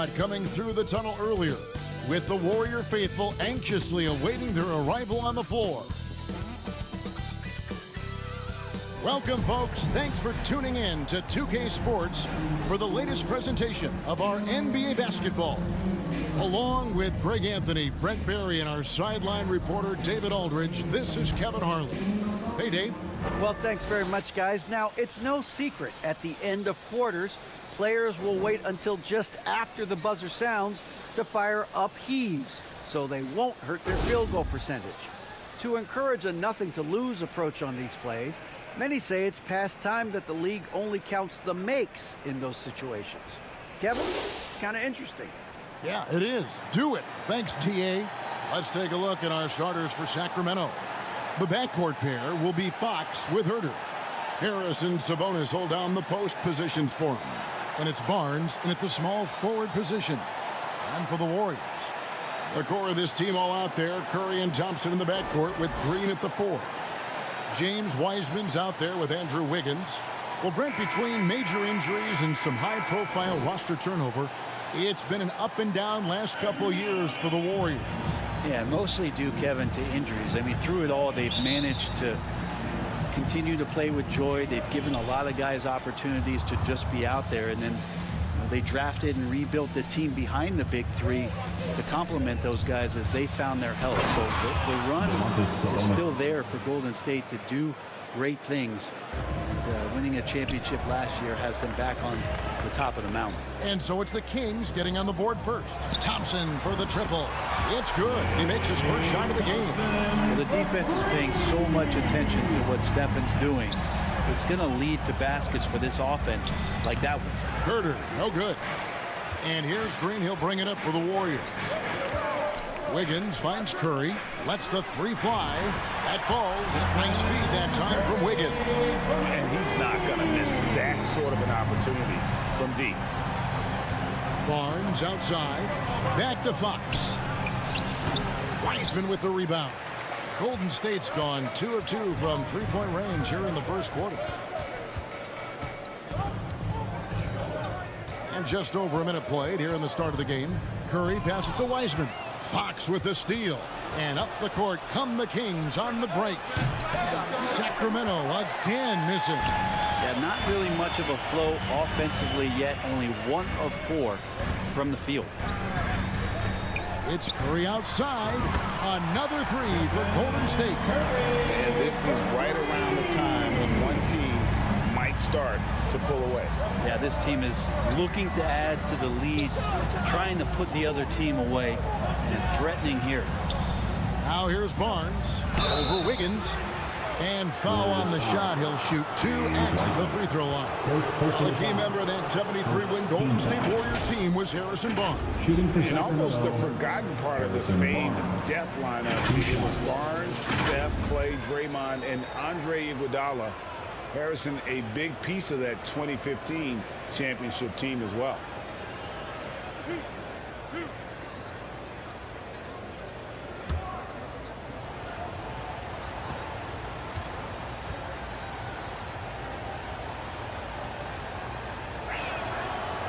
crowd coming through the tunnel earlier, with the Warrior faithful anxiously awaiting their arrival on the floor. Welcome, folks. Thanks for tuning in to 2K Sports for the latest presentation of our NBA basketball. Along with Greg Anthony, Brent Barry, and our sideline reporter, David Aldridge, this is Kevin Harlan. Hey, Dave. Well, thanks very much, guys. Now, it's no secret at the end of quarters, players will wait until just after the buzzer sounds to fire up heaves, so they won't hurt their field goal percentage. To encourage a nothing-to-lose approach on these plays, many say it's past time that the league only counts the makes in those situations. Kevin, kind of interesting. Yeah, it is. Do it. Thanks, TA. Let's take a look at our starters for Sacramento. The backcourt pair will be Fox with Herter. Harris and Sabonis hold down the post positions for him. And it's Barnes in at the small forward position. And for the Warriors, the core of this team all out there, Curry and Thompson in the backcourt with Green at the 4. James Wiseman's out there with Andrew Wiggins. Well, Brent, between major injuries and some high-profile roster turnover, it's been an up-and-down last couple years for the Warriors. Yeah, mostly due, Kevin, to injuries. I mean, through it all, they've managed to continue to play with joy. They've given a lot of guys opportunities to just be out there, and then they drafted and rebuilt the team behind the big three to complement those guys as they found their health. So the run is still there for Golden State to do great things. And, winning a championship last year has them back on the top of the mountain. And so it's the Kings getting on the board first. Thompson for the triple. It's good. He makes his first shot of the game. Well, the defense is paying so much attention to what Stephen's doing. It's going to lead to baskets for this offense like that one. Herter, no good. And here's Green. He'll bring it up for the Warriors. Wiggins finds Curry. Lets the three fly. That falls. Nice feed that time from Wiggins. And he's not going to miss that sort of an opportunity from deep. Barnes outside. Back to Fox. Wiseman with the rebound. Golden State's gone 2 of 2 from three-point range here in the first quarter. And just over a minute played here in the start of the game. Curry passes to Wiseman. Fox with the steal. And up the court come the Kings on the break. Sacramento again missing. Yeah, not really much of a flow offensively yet. Only 1 of 4 from the field. It's Curry outside. Another three for Golden State. And this is right around the time when one team might start to pull away. Yeah, this team is looking to add to the lead, trying to put the other team away, and threatening here. Now here's Barnes over Wiggins. And foul on the shot. He'll shoot 2 at the free throw line. The key member of that 73-win Golden State Warrior team was Harrison Barnes. And almost the forgotten part of the famed death lineup. It was Barnes, Steph, Clay, Draymond, and Andre Iguodala. Harrison, a big piece of that 2015 championship team as well.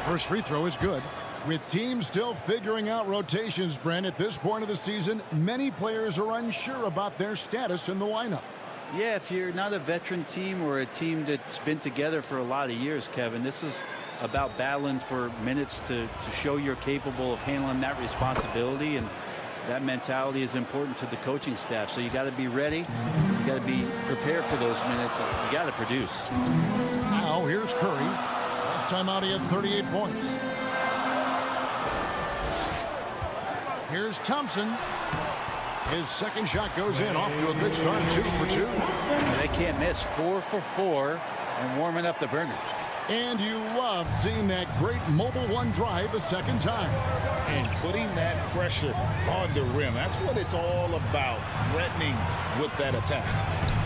First free throw is good. With teams still figuring out rotations, Brent, at this point of the season, many players are unsure about their status in the lineup. Yeah, if you're not a veteran team or a team that's been together for a lot of years, Kevin, this is about battling for minutes to show you're capable of handling that responsibility, and that mentality is important to the coaching staff. So you got to be ready. You got to be prepared for those minutes. You got to produce. Now here's Curry. Last time out he had 38 points. Here's Thompson. His second shot goes in, off to a good start, 2 for 2. They can't miss. 4 for 4 and warming up the burners. And you love seeing that great mobile one drive a second time. And putting that pressure on the rim. That's what it's all about, threatening with that attack.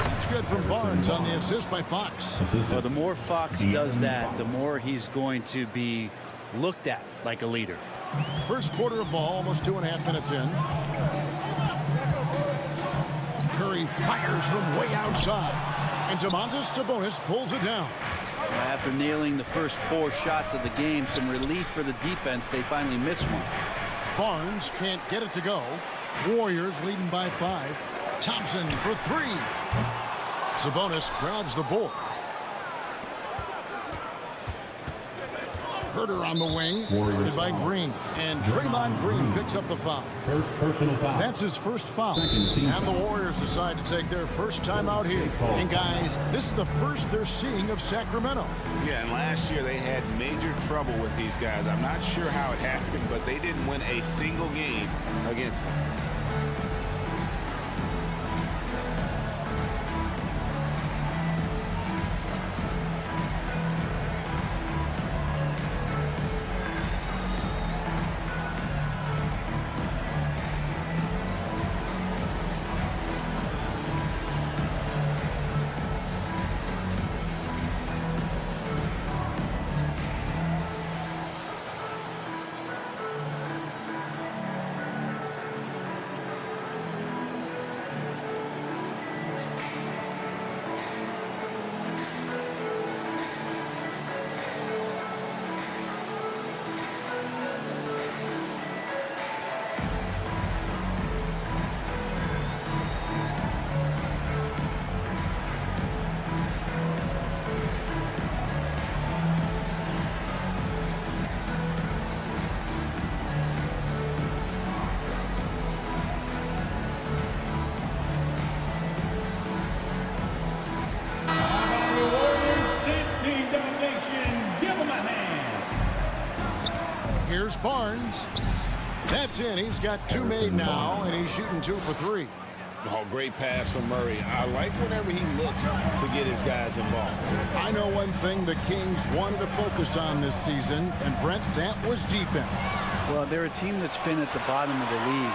That's good from Barnes on the assist by Fox. Well, the more Fox does that, the more he's going to be looked at like a leader. First quarter of ball, almost 2.5 minutes in. Curry fires from way outside. And Domantas Sabonis pulls it down. After nailing the first 4 shots of the game, some relief for the defense. They finally missed one. Barnes can't get it to go. Warriors leading by 5. Thompson for 3. Sabonis grabs the board. Herter on the wing, guarded by Green. And Draymond Green picks up the foul. First personal foul. That's his first foul. And the Warriors decide to take their first time out here. And guys, this is the first they're seeing of Sacramento. Yeah, and last year they had major trouble with these guys. I'm not sure how it happened, but they didn't win a single game against them. Here's Barnes. That's in. He's got 2 made now, and he's shooting 2 for 3. Oh, great pass from Murray. I like whenever he looks to get his guys involved. I know one thing the Kings wanted to focus on this season, and Brent, that was defense. Well, they're a team that's been at the bottom of the league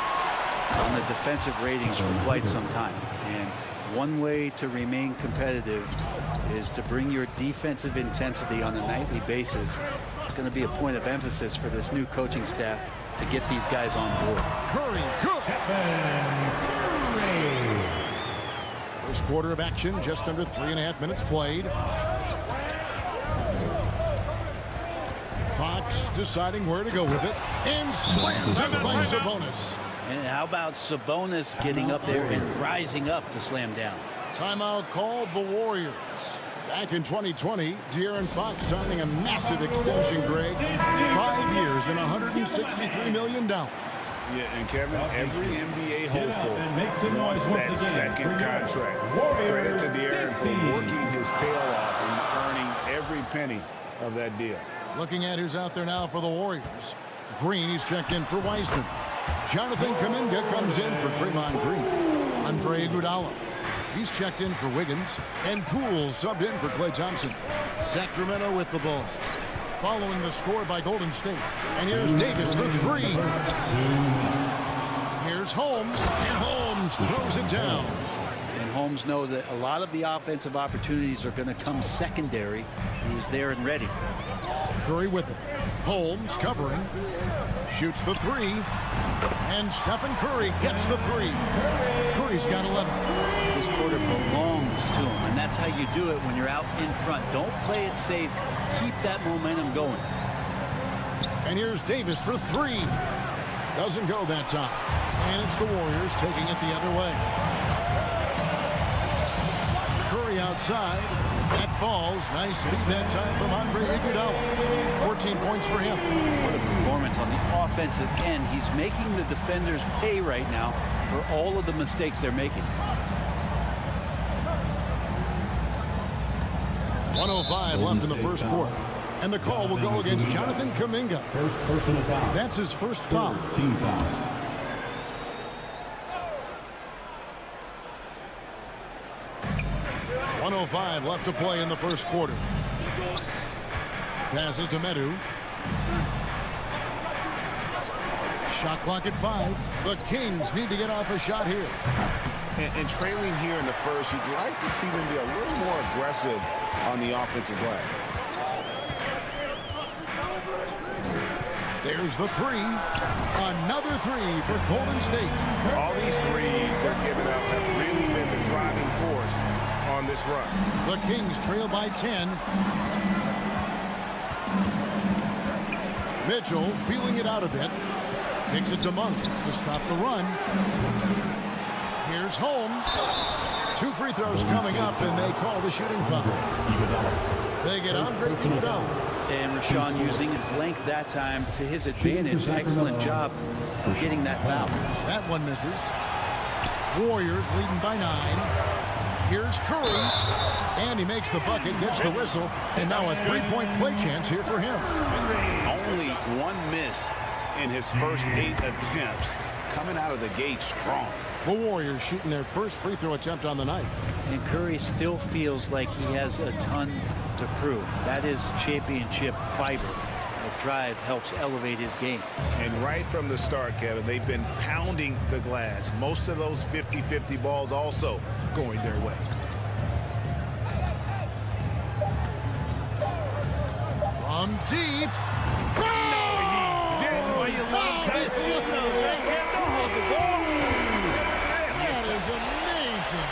on the defensive ratings for quite some time. And one way to remain competitive is to bring your defensive intensity on a nightly basis. It's going to be a point of emphasis for this new coaching staff to get these guys on board. Curry, good. First quarter of action, just under 3.5 minutes played. Fox deciding where to go with it, and slammed it by Sabonis. And how about Sabonis getting up there and rising up to slam down? Timeout called the Warriors. Back in 2020, De'Aaron Fox signing a massive extension, Greg. 5 years and $163 million. Yeah, and Kevin, every NBA hopeful wants that second contract. Credit to De'Aaron for working his tail off and earning every penny of that deal. Looking at who's out there now for the Warriors. Green, he's checked in for Wiseman. Jonathan Kuminga comes in for Draymond Green. Andre Iguodala, he's checked in for Wiggins. And Poole subbed in for Klay Thompson. Sacramento with the ball. Following the score by Golden State. And here's Davis for 3. Here's Holmes. And Holmes throws it down. And Holmes knows that a lot of the offensive opportunities are going to come secondary. He was there and ready. Curry with it. Holmes covering. Shoots the 3. And Stephen Curry gets the 3. Curry's got 11. This quarter belongs to him, and that's how you do it when you're out in front. Don't play it safe. Keep that momentum going. And here's Davis for 3. Doesn't go that time. And it's the Warriors taking it the other way. Curry outside. That falls. Nice speed that time from Andre Iguodala. 14 points for him. What a performance on the offensive end. He's making the defenders pay right now for all of the mistakes they're making. 1:05 left in the first quarter. And the call will go against Jonathan Kuminga. First personal foul. That's his first foul. Team foul. .105 left to play in the first quarter. Passes to Medu. Shot clock at 5. The Kings need to get off a shot here. And trailing here in the first, you'd like to see them be a little more aggressive on the offensive glass. There's the 3. Another 3 for Golden State. All these threes they're giving up have really been the driving force on this run. The Kings trail by 10. Mitchell feeling it out a bit. Kicks it to Monk to stop the run. Here's Holmes. 2 free throws coming up, and they call the shooting foul. They get Andre Iguodala. And Rashawn using his length that time to his advantage. Excellent job getting that foul. That one misses. Warriors leading by 9. Here's Curry. And he makes the bucket, gets the whistle, and now a 3-point play chance here for him. Only 1 miss in his first 8 attempts. Coming out of the gate strong. The Warriors shooting their first free throw attempt on the night. And Curry still feels like he has a ton to prove. That is championship fiber. The drive helps elevate his game. And right from the start, Kevin, they've been pounding the glass. Most of those 50-50 balls also going their way. From deep. That is amazing.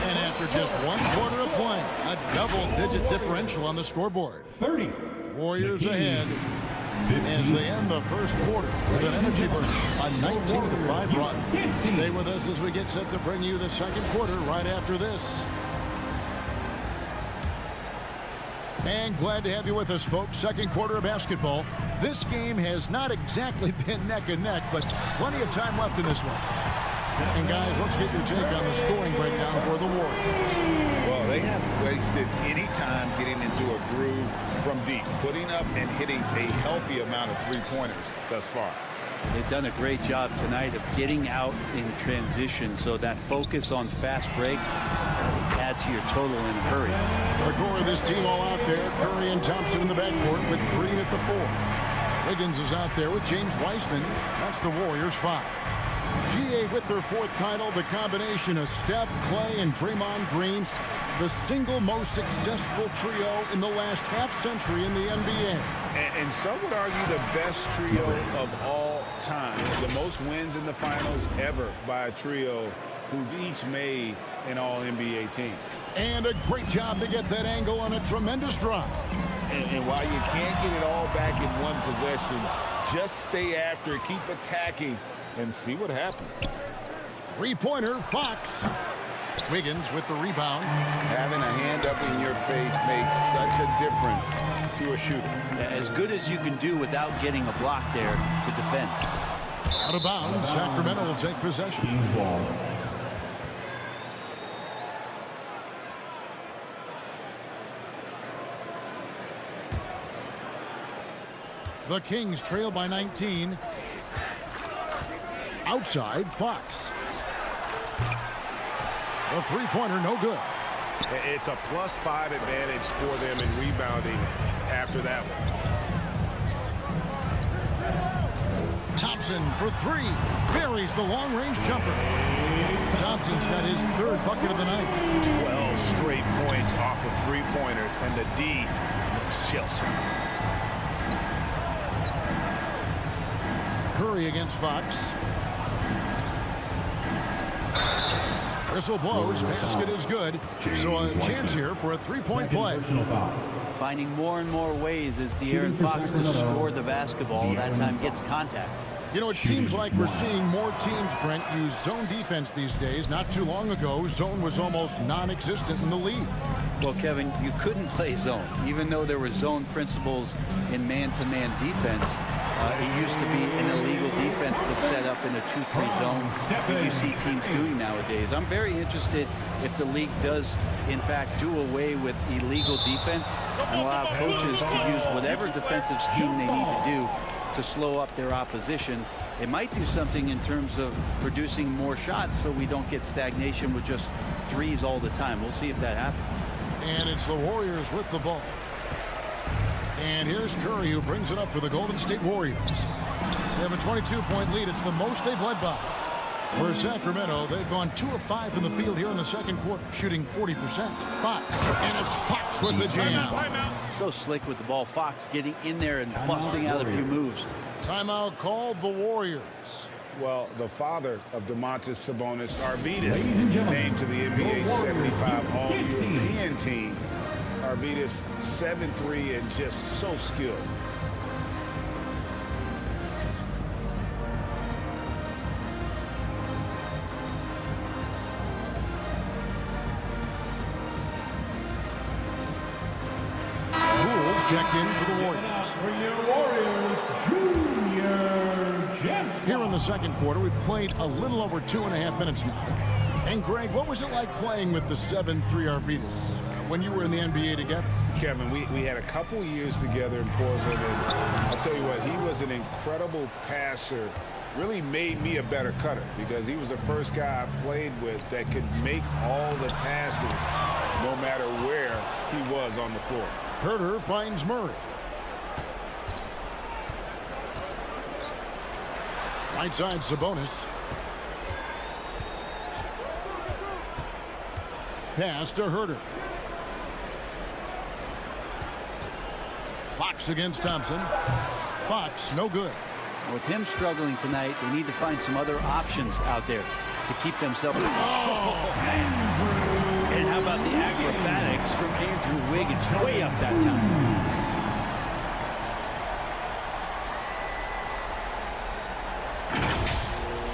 And after just 1 quarter of play, a double-digit differential on the scoreboard. 30. Warriors ahead as they end the first quarter with an energy burst, a 19-5 run. Stay with us as we get set to bring you the second quarter right after this. And glad to have you with us, folks. Second quarter of basketball. This game has not exactly been neck and neck, but plenty of time left in this one. And guys, let's get your take on the scoring breakdown for the Warriors. Well, they haven't wasted any time getting into a groove from deep, putting up and hitting a healthy amount of three-pointers thus far. They've done a great job tonight of getting out in transition, so that focus on fast break add to your total in a hurry. The core of this team all out there. Curry and Thompson in the backcourt with Green at the 4. Wiggins is out there with James Wiseman. That's the Warriors' 5. GA with their 4th title, the combination of Steph, Clay, and Draymond Green, the single most successful trio in the last half-century in the NBA. And some would argue the best trio of all time. The most wins in the finals ever by a trio who've each made an all-NBA team. And a great job to get that angle on a tremendous drive. And while you can't get it all back in one possession, just stay after it, keep attacking, and see what happens. 3-pointer, Fox. Wiggins with the rebound. Having a hand up in your face makes such a difference to a shooter. As good as you can do without getting a block there to defend. Out of bounds, Sacramento will take possession. Kings ball. The Kings trail by 19. Outside, Fox. The 3-pointer, no good. It's a +5 advantage for them in rebounding after that one. Thompson for 3. Buries the long-range jumper. Thompson's got his 3rd bucket of the night. 12 straight points off of 3-pointers, and the D looks Chelsea. Curry against Fox. Whistle blows. Basket is good. So a chance here for a 3-point play. Finding more and more ways as De'Aaron Fox to score the basketball. That time gets contact. You know, it seems like we're seeing more teams, Brent, use zone defense these days. Not too long ago, zone was almost non-existent in the league. Well, Kevin, you couldn't play zone. Even though there were zone principles in man-to-man defense, it used to be an illegal defense to set up in a 2-3 zone that you see teams doing nowadays. I'm very interested if the league does, in fact, do away with illegal defense and allow coaches to use whatever defensive scheme they need to do to slow up their opposition. It might do something in terms of producing more shots so we don't get stagnation with just threes all the time. We'll see if that happens. And it's the Warriors with the ball. And here's Curry, who brings it up for the Golden State Warriors. They have a 22-point lead. It's the most they've led by. For Sacramento, they've gone 2 of 5 from the field here in the second quarter, shooting 40%. Fox, and it's Fox with the jam. So slick with the ball. Fox getting in there and busting out a few moves. Timeout called the Warriors. Well, the father of Domantas Sabonis, Arvydas, Ladies and gentlemen, named to the NBA the Warriors 75 All-European 15. team. Arvydas 7'3" and just so skilled. Poole checked in for the Warriors. For your Warriors, Junior Jensen. Here in the second quarter, we've played a little over 2.5 minutes now. And Greg, what was it like playing with the 7'3" Arvydas when you were in the NBA together? Kevin, we had a couple years together in Portland, and I'll tell you what, he was an incredible passer. Really made me a better cutter because he was the first guy I played with that could make all the passes no matter where he was on the floor. Herter finds Murray. Right side, Sabonis. Pass to Herter. Fox against Thompson. Fox, no good. With him struggling tonight, they need to find some other options out there to keep themselves. Oh, man. And how about the acrobatics from Andrew Wiggins? Way up that time.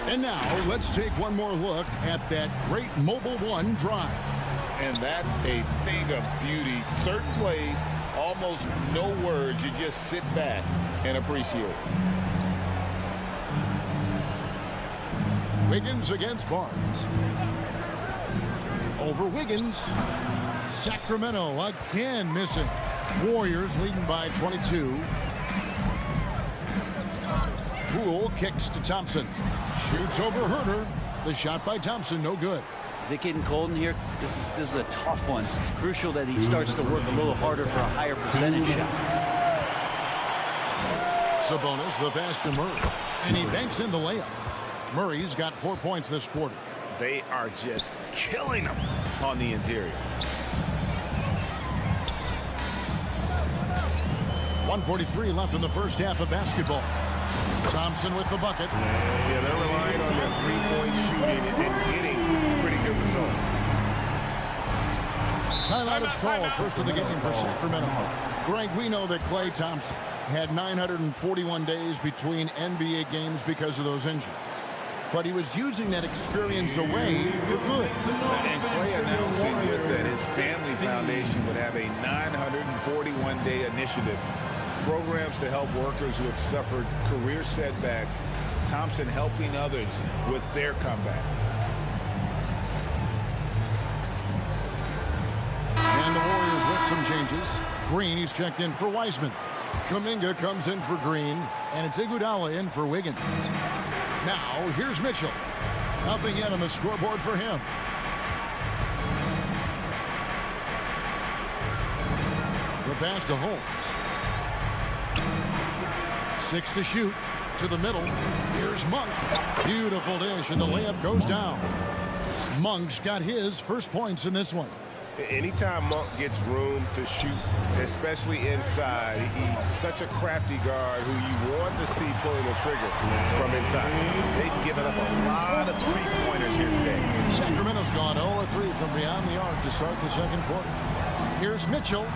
And now let's take one more look at that great Mobile One drive. And that's a thing of beauty. Certain plays, almost no words. You just sit back and appreciate it. Wiggins against Barnes. Over Wiggins. Sacramento again missing. Warriors leading by 22. Poole kicks to Thompson. Shoots over Herter. The shot by Thompson, no good. Is it getting cold in here? This is a tough one. Crucial that he starts to work a little harder for a higher percentage shot. Sabonis, the pass to Murray. And he banks in the layup. Murray's got 4 points this quarter. They are just killing them on the interior. 1:43 left in the first half of basketball. Thompson with the bucket. Yeah, they're relying on their three-point shooting and getting pretty good results. Timeout is called. First of the game for Sacramento. Greg, we know that Klay Thompson had 941 days between NBA games because of those injuries. But he was using that experience away for good. And Klay announcing that his family foundation would have a 941-day initiative. Programs to help workers who have suffered career setbacks. Thompson helping others with their comeback. And the Warriors with some changes. Green, he's checked in for Wiseman. Kuminga comes in for Green. And it's Iguodala in for Wiggins. Now, here's Mitchell. Nothing yet on the scoreboard for him. The pass to Holmes. 6 to shoot. To the middle. Here's Monk. Beautiful dish, and the layup goes down. Monk's got his first points in this one. Anytime Monk gets room to shoot, especially inside, he's such a crafty guard who you want to see pulling the trigger from inside. They've given up a lot of three-pointers here today. Sacramento's gone 0-3 from beyond the arc to start the second quarter. Here's Mitchell.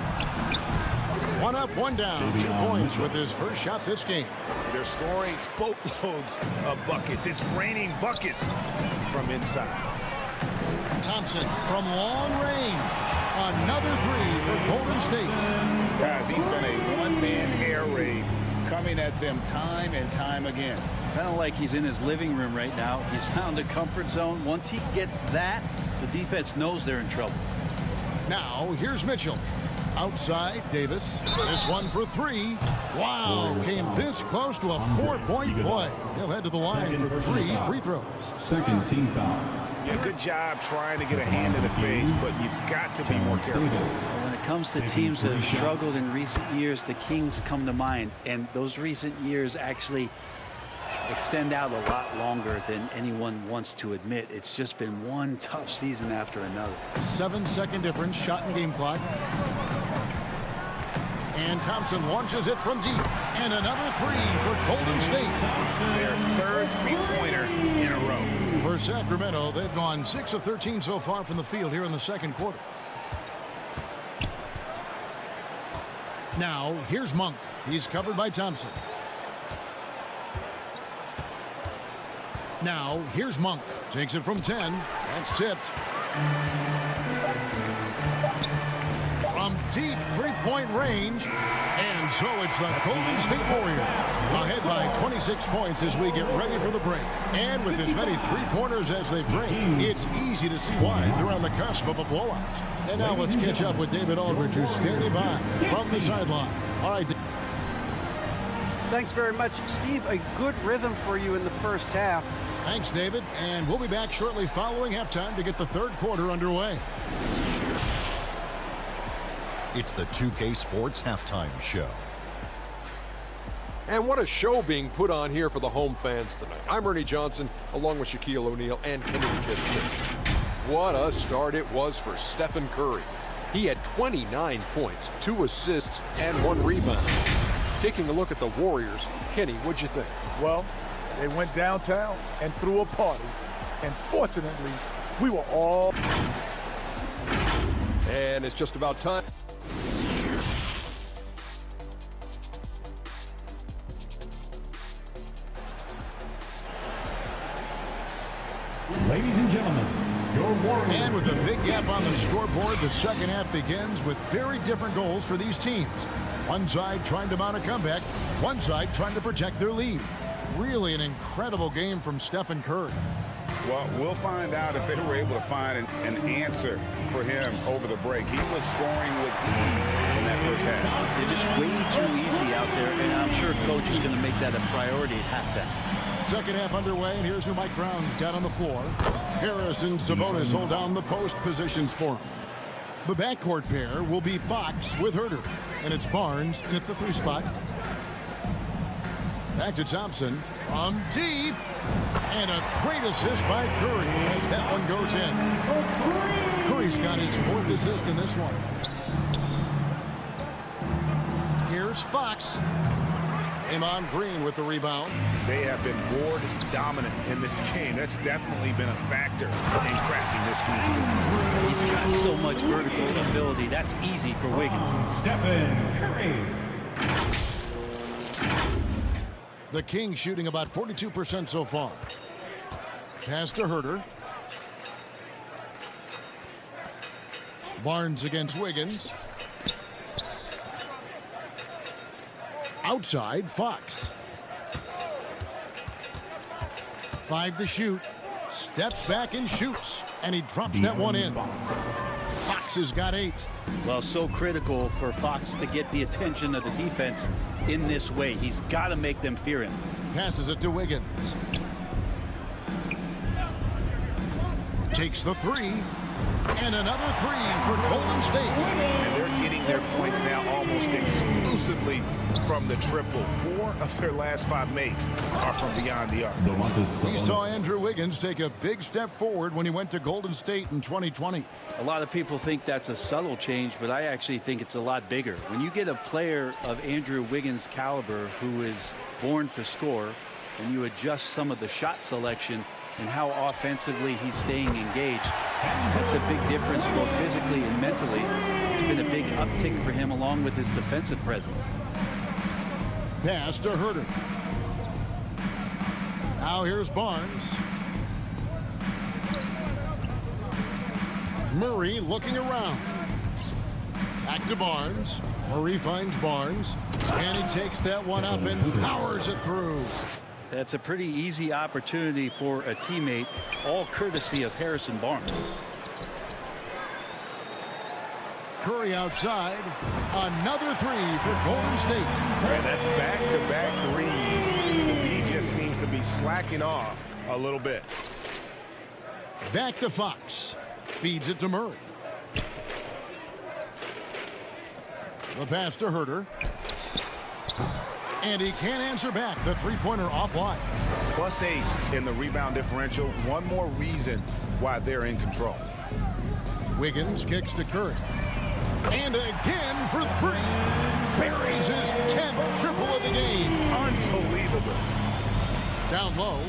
One up, one down. 2 points with his first shot this game. They're scoring boatloads of buckets. It's raining buckets from inside. Thompson from long range. Another three for Golden State. Guys, he's been a one-man air raid coming at them time and time again. Kind of like he's in his living room right now. He's found a comfort zone. Once he gets that, the defense knows they're in trouble. Now, here's Mitchell. Outside, Davis. This one for three. Wow, came this close to a 4-point play. He'll head to the line for 3 free throws. Second team foul. Yeah, good job trying to get a hand in the face, but you've got to be more careful. When it comes to teams that have struggled in recent years, the Kings come to mind. And those recent years actually extend out a lot longer than anyone wants to admit. It's just been one tough season after another. 7-second difference, shot and game clock. And Thompson launches it from deep. And another three for Golden State. Their third third three-pointer in a row. For Sacramento, they've gone 6 of 13 so far from the field here in the second quarter. Now, here's Monk. He's covered by Thompson. Now, here's Monk. Takes it from 10. That's tipped. From deep three-point range. And so it's the Golden State Warriors ahead by 26 points as we get ready for the break. And with as many three-pointers as they bring, it's easy to see why they're on the cusp of a blowout. And now let's catch up with David Aldridge, who's standing by from the sideline. All right. Thanks very much, Steve. A good rhythm for you in the first half. Thanks, David. And we'll be back shortly following halftime to get the third quarter underway. It's the 2K Sports Halftime Show. And what a show being put on here for the home fans tonight. I'm Ernie Johnson, along with Shaquille O'Neal and Kennedy Jetson. What a start it was for Stephen Curry. He had 29 points, 2 assists, and 1 rebound. Taking a look at the Warriors, Kenny, what'd you think? Well, they went downtown and threw a party. And fortunately, we were all... And it's just about time. Ladies and gentlemen, your Warriors. And with a big gap on the scoreboard, the second half begins with very different goals for these teams. One side trying to mount a comeback, one side trying to protect their lead. Really an incredible game from Stephen Curry. Well, we'll find out if they were able to find an answer for him over the break. He was scoring with ease in that first half. They're just way too easy out there, and I'm sure coach is going to make that a priority at halftime. Second half underway, and here's who Mike Brown's got on the floor. Harris and Sabonis hold down the post positions for him. The backcourt pair will be Fox with Herter, and it's Barnes in at the 3 spot. Back to Thompson from deep, and a great assist by Curry as that one goes in. Curry's got his 4th assist in this one. Here's Fox. Draymond Green with the rebound. They have been board dominant in this game. That's definitely been a factor in crafting this team. He's got so much vertical ability. That's easy for Wiggins. Stephen Curry. The Kings shooting about 42% so far. Pass to Herter. Barnes against Wiggins. Outside, Fox. 5 to shoot. Steps back and shoots. And he drops that one in. Fox has got 8. Well, so critical for Fox to get the attention of the defense in this way. He's got to make them fear him. Passes it to Wiggins. Takes the 3. And another 3 for Golden State. And they're getting their points now almost exclusively from the triple. 4 of their last 5 makes are from beyond the arc. We saw Andrew Wiggins take a big step forward when he went to Golden State in 2020. A lot of people think that's a subtle change, but I actually think it's a lot bigger. When you get a player of Andrew Wiggins' caliber who is born to score, and you adjust some of the shot selection and how offensively he's staying engaged, that's a big difference both physically and mentally. It's been a big uptick for him along with his defensive presence. Pass to Herter. Now here's Barnes. Murray looking around. Back to Barnes. Murray finds Barnes. And he takes that one up and powers it through. That's a pretty easy opportunity for a teammate, all courtesy of Harrison Barnes. Curry outside. Another 3 for Golden State. And that's back-to-back threes. He just seems to be slacking off a little bit. Back to Fox. Feeds it to Murray. The pass to Herter. And he can't answer back. The three-pointer offline. +8 in the rebound differential. One more reason why they're in control. Wiggins kicks to Curry. And again for 3. Buries his 10th triple of the game. Unbelievable. Down low.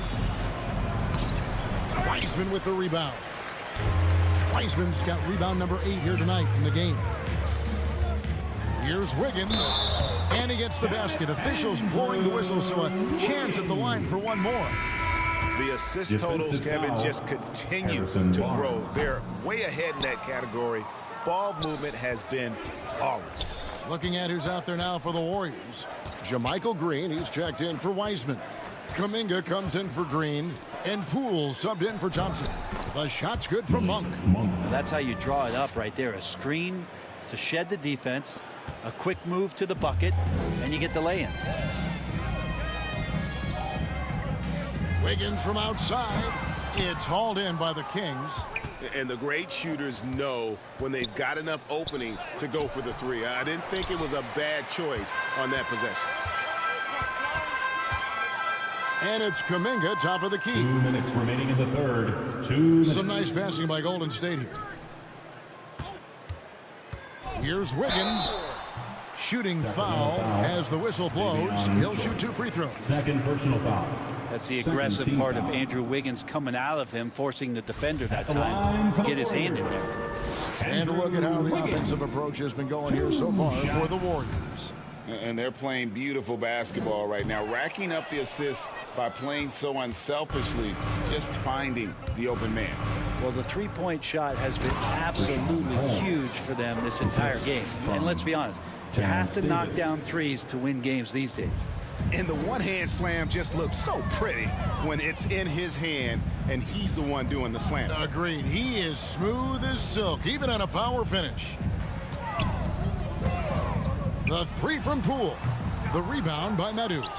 Wiseman with the rebound. Wiseman's got rebound number 8 here tonight in the game. Here's Wiggins. And he gets the basket. Officials blowing the whistle, so a chance at the line for one more. The assist totals, Kevin, just continue to grow. They're way ahead in that category. Ball movement has been flawless. Looking at who's out there now for the Warriors. Jermichael Green, he's checked in for Wiseman. Kuminga comes in for Green. And Poole subbed in for Thompson. The shot's good from Monk. That's how you draw it up right there. A screen to shed the defense, a quick move to the bucket, and you get the lay-in. Wiggins from outside. It's hauled in by the Kings. And the great shooters know when they've got enough opening to go for the three. I didn't think it was a bad choice on that possession. And it's Kuminga, top of the key. 2 minutes remaining in the third. 2 minutes. Some nice passing by Golden State here. Here's Wiggins. Shooting foul as the whistle blows. He'll shoot 2 free throws. Second personal foul. That's the aggressive part of Andrew Wiggins coming out of him, forcing the defender that time to get his hand in there. And look at how the offensive approach has been going here so far for the Warriors. And they're playing beautiful basketball right now, racking up the assists by playing so unselfishly, just finding the open man. Well, the three-point shot has been absolutely huge for them this entire game. And let's be honest, you have to knock down threes to win games these days. And the one-hand slam just looks so pretty when it's in his hand and he's the one doing the slam. Agreed. He is smooth as silk, even on a power finish. The three from Poole. The rebound by Medu.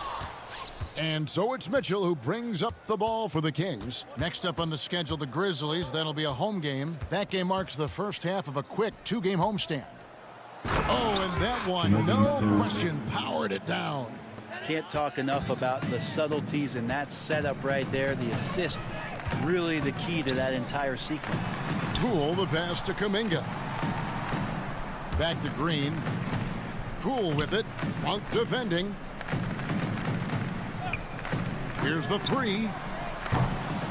And so it's Mitchell who brings up the ball for the Kings. Next up on the schedule, the Grizzlies. That'll be a home game. That game marks the first half of a quick 2-game homestand. Oh, and that one, no question, powered it down. Can't talk enough about the subtleties in that setup right there. The assist, really the key to that entire sequence. Poole, the pass to Kuminga. Back to Green. Poole with it. Monk defending. Here's the three.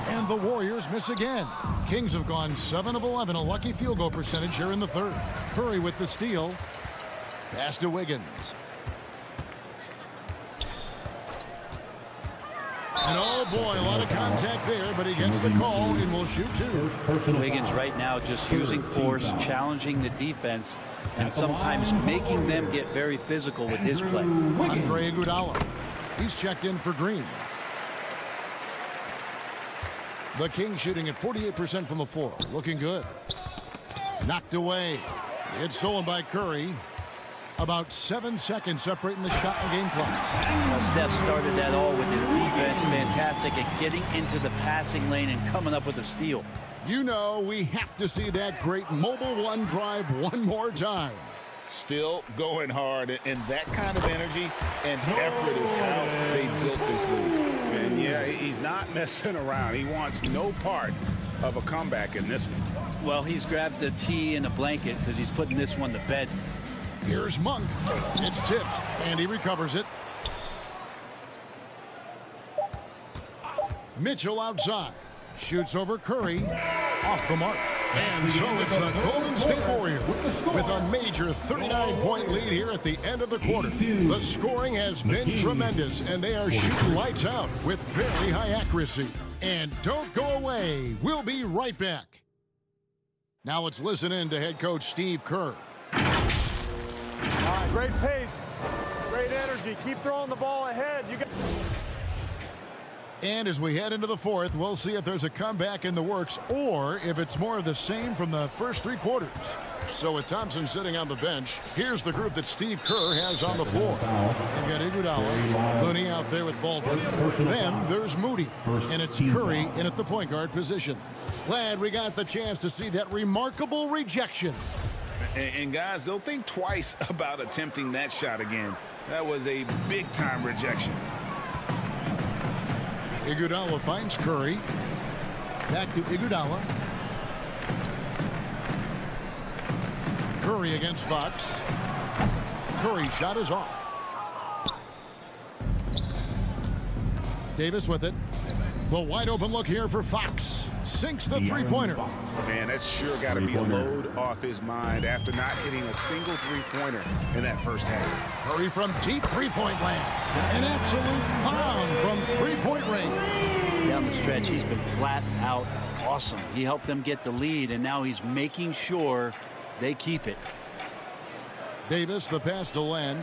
And the Warriors miss again. Kings have gone 7 of 11, a lucky field goal percentage here in the third. Curry with the steal. Pass to Wiggins. And oh boy, a lot of contact there, but he gets the call and will shoot 2. Wiggins right now just using force, challenging the defense, and sometimes making them get very physical with his play. Andre Iguodala. He's checked in for Green. The Kings shooting at 48% from the floor. Looking good. Knocked away. It's stolen by Curry. About 7 seconds separating the shot and game clocks. Well, Steph started that all with his defense. Fantastic at getting into the passing lane and coming up with a steal. You know, we have to see that great mobile one drive one more time. Still going hard, and that kind of energy and effort is how they built this league. And yeah, he's not messing around. He wants no part of a comeback in this one. Well, he's grabbed a tee and a blanket because he's putting this one to bed. Here's Monk. It's tipped, and he recovers it. Mitchell outside. Shoots over Curry. Off the mark. And so it's the Golden State Warriors with a major 39-point lead here at the end of the quarter. The scoring has been tremendous, and they are shooting lights out with very high accuracy. And don't go away. We'll be right back. Now let's listen in to head coach Steve Kerr. All right, great pace, great energy. Keep throwing the ball ahead. And as we head into the fourth, we'll see if there's a comeback in the works or if it's more of the same from the first 3 quarters. So with Thompson sitting on the bench, here's the group that Steve Kerr has on the floor. They've got Iguodala, Looney out there with Baldwin. Then there's Moody, and it's Curry in at the point guard position. Glad we got the chance to see that remarkable rejection. And guys, they'll think twice about attempting that shot again. That was a big-time rejection. Iguodala finds Curry. Back to Iguodala. Curry against Fox. Curry's shot is off. Davis with it. The wide open look here for Fox. Sinks the three-pointer. Man, that's sure got to be a load off his mind after not hitting a single three-pointer in that first half. Curry from deep three-point land. An absolute bomb from three-point range. Down the stretch, he's been flat out awesome. He helped them get the lead, and now he's making sure they keep it. Davis, the pass to Len.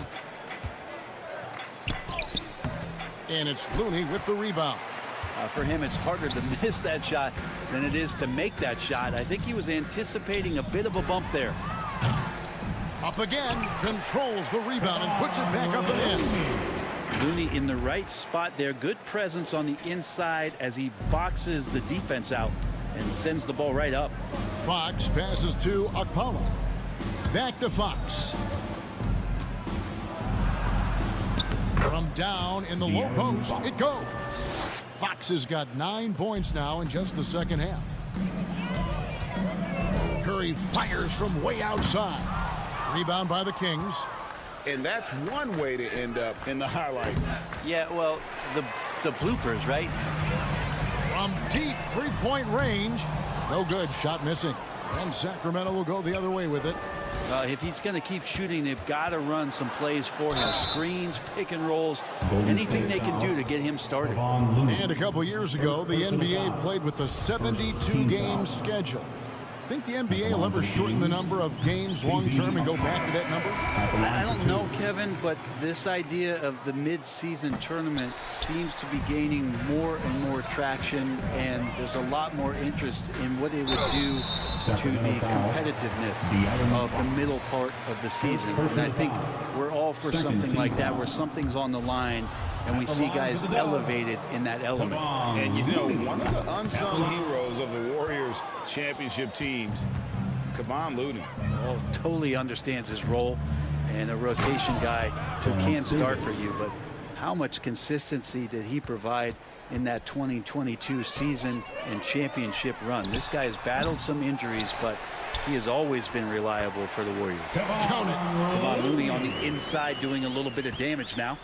And it's Looney with the rebound. For him, it's harder to miss that shot than it is to make that shot. I think he was anticipating a bit of a bump there. Up again, controls the rebound and puts it back up and in. Looney in the right spot there. Good presence on the inside as he boxes the defense out and sends the ball right up. Fox passes to Okpala. Back to Fox. From down in the low post, it goes. Fox has got 9 points now in just the second half. Curry fires from way outside. Rebound by the Kings. And that's one way to end up in the highlights. Yeah, well, the bloopers, right? From deep three-point range. No good. Shot missing. And Sacramento will go the other way with it. If he's going to keep shooting, they've got to run some plays for him. Screens, pick and rolls, anything they can do to get him started. And a couple years ago, the NBA played with the 72-game schedule. Think the NBA will ever shorten the number of games long-term and go back to that number? I don't know, Kevin, but this idea of the mid-season tournament seems to be gaining more and more traction, and there's a lot more interest in what it would do to the competitiveness of the middle part of the season. And I think we're all for something like that, where something's on the line, and we see guys elevated in that element. And you know, one of the unsung heroes of the Warriors championship teams, Kevon Looney. Oh, totally understands his role, and a rotation guy who can start for you. But how much consistency did he provide in that 2022 season and championship run? This guy has battled some injuries, but he has always been reliable for the Warriors. Count it. Kevon Looney on the inside doing a little bit of damage now.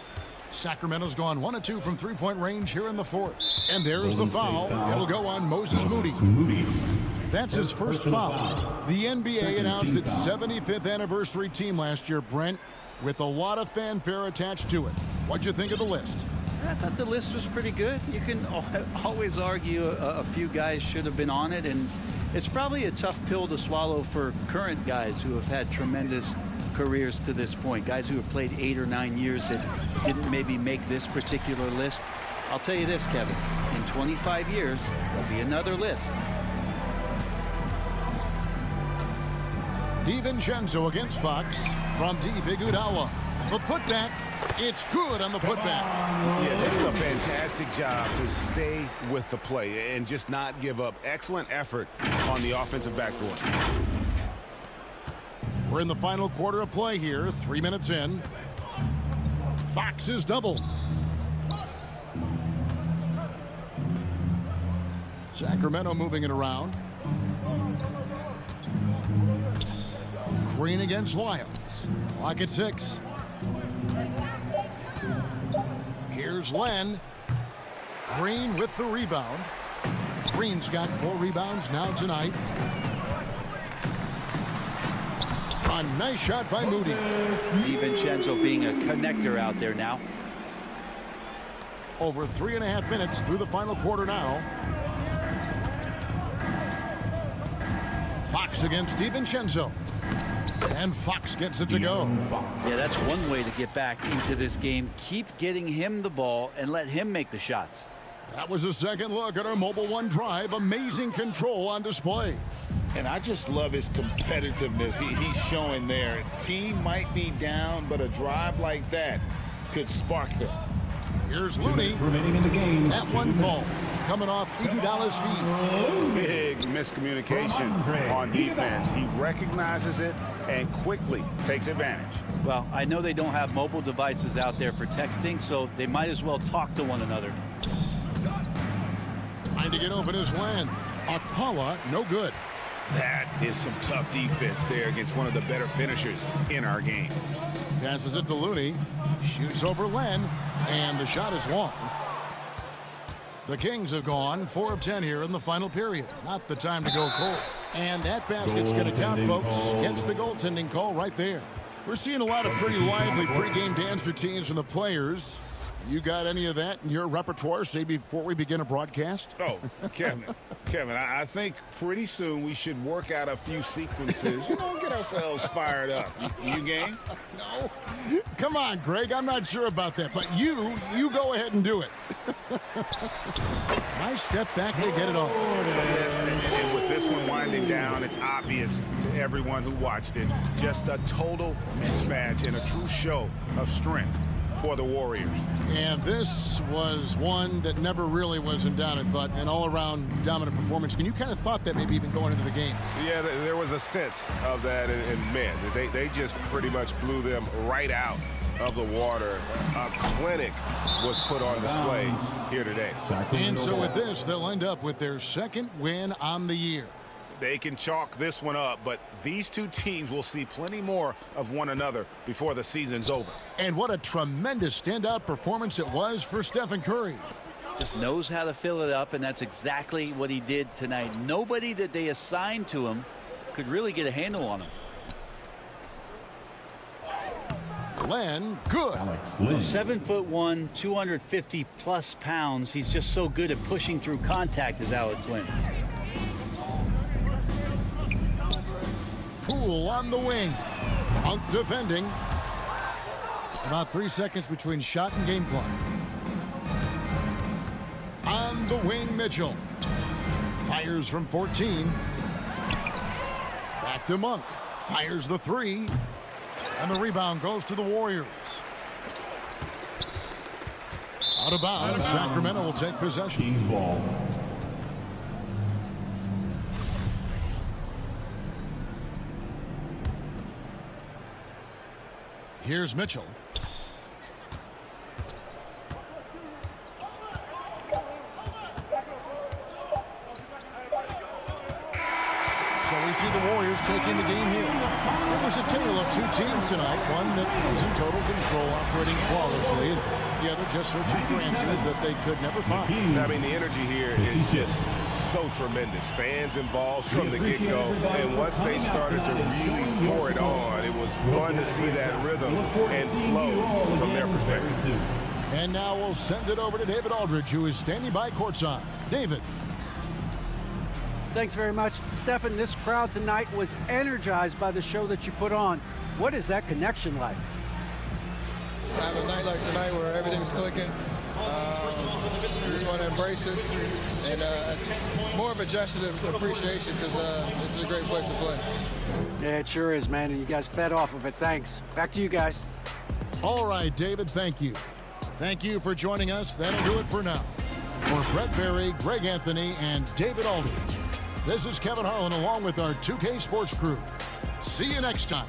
Sacramento's gone 1 of 2 from three-point range here in the fourth. And there's the foul. It'll go on Moses Moody. That's his first foul. The NBA announced its 75th anniversary team last year, Brent, with a lot of fanfare attached to it. What'd you think of the list? I thought the list was pretty good. You can always argue a few guys should have been on it, and it's probably a tough pill to swallow for current guys who have had tremendous careers to this point. Guys who have played 8 or 9 years that didn't maybe make this particular list. I'll tell you this, Kevin. In 25 years, there'll be another list. DiVincenzo against Fox. From deep, Iguodala. The putback. It's good on the putback. Yeah, just a fantastic job to stay with the play and just not give up. Excellent effort on the offensive backboard. We're in the final quarter of play here. 3 minutes in. Fox is doubled. Sacramento moving it around. Green against Lyles. Clock at 6. Here's Len. Green with the rebound. Green's got 4 rebounds now tonight. A nice shot by Moody. DiVincenzo being a connector out there now. Over 3.5 minutes through the final quarter now. Fox against DiVincenzo. And Fox gets it to go. Yeah, that's one way to get back into this game. Keep getting him the ball and let him make the shots. That was a second look at our Mobile One drive. Amazing control on display. And I just love his competitiveness he's showing there. Team might be down, but a drive like that could spark them. Here's Looney. Remaining in the game. That one falls. Coming off Iguodala's feet. Big miscommunication on defense. He recognizes it and quickly takes advantage. Well, I know they don't have mobile devices out there for texting, so they might as well talk to one another. Trying to get open is Len. Okpala, no good. That is some tough defense there against one of the better finishers in our game. Passes it to Looney. Shoots over Len. And the shot is long. The Kings have gone 4 of 10 here in the final period. Not the time to go cold. And that basket's going to count, folks. Gets the goaltending call right there. We're seeing a lot of pretty lively pregame dance routines from the players. You got any of that in your repertoire, say, before we begin a broadcast? Oh, Kevin, I think pretty soon we should work out a few sequences, get ourselves fired up. You game? No. Come on, Greg. I'm not sure about that, but you go ahead and do it. Nice step back to get it off. Yes, and with this one winding down, it's obvious to everyone who watched it. Just a total mismatch and a true show of strength for the Warriors. And this was one that never really was in doubt, I thought, an all-around dominant performance. And you kind of thought that maybe even going into the game. Yeah, there was a sense of that, and man, they just pretty much blew them right out of the water. A clinic was put on display here today. And so with this, they'll end up with their second win on the year. They can chalk this one up, but these two teams will see plenty more of one another before the season's over. And what a tremendous standout performance it was for Stephen Curry. Just knows how to fill it up, and that's exactly what he did tonight. Nobody that they assigned to him could really get a handle on him. Len, good. 7'1", 250+ pounds. He's just so good at pushing through contact as Alex Len. Poole on the wing. Out defending. About 3 seconds between shot and game clock. On the wing, Mitchell. Fires from 14. Back to Monk. Fires the 3. And the rebound goes to the Warriors. Out of bounds. Sacramento will take possession. Kings ball. Here's Mitchell. So we see the Warriors taking the game here. It was a tale of two teams tonight. One that was in total control, operating flawlessly, and the other just searching for answers that they could never find. I mean, the energy here is just so tremendous. Fans involved from the get-go, and once they started to really pour it on, it was fun to see that rhythm and flow from their perspective. And now we'll send it over to David Aldridge, who is standing by courtside. David. Thanks very much. Stephen, this crowd tonight was energized by the show that you put on. What is that connection like? Have a night like tonight where everything's clicking. We just want to embrace it. And more of a gesture of appreciation because this is a great place to play. Yeah, it sure is, man. And you guys fed off of it. Thanks. Back to you guys. All right, David, thank you. Thank you for joining us. That'll do it for now. For Brett Berry, Greg Anthony, and David Aldridge, this is Kevin Harlan along with our 2K Sports crew. See you next time.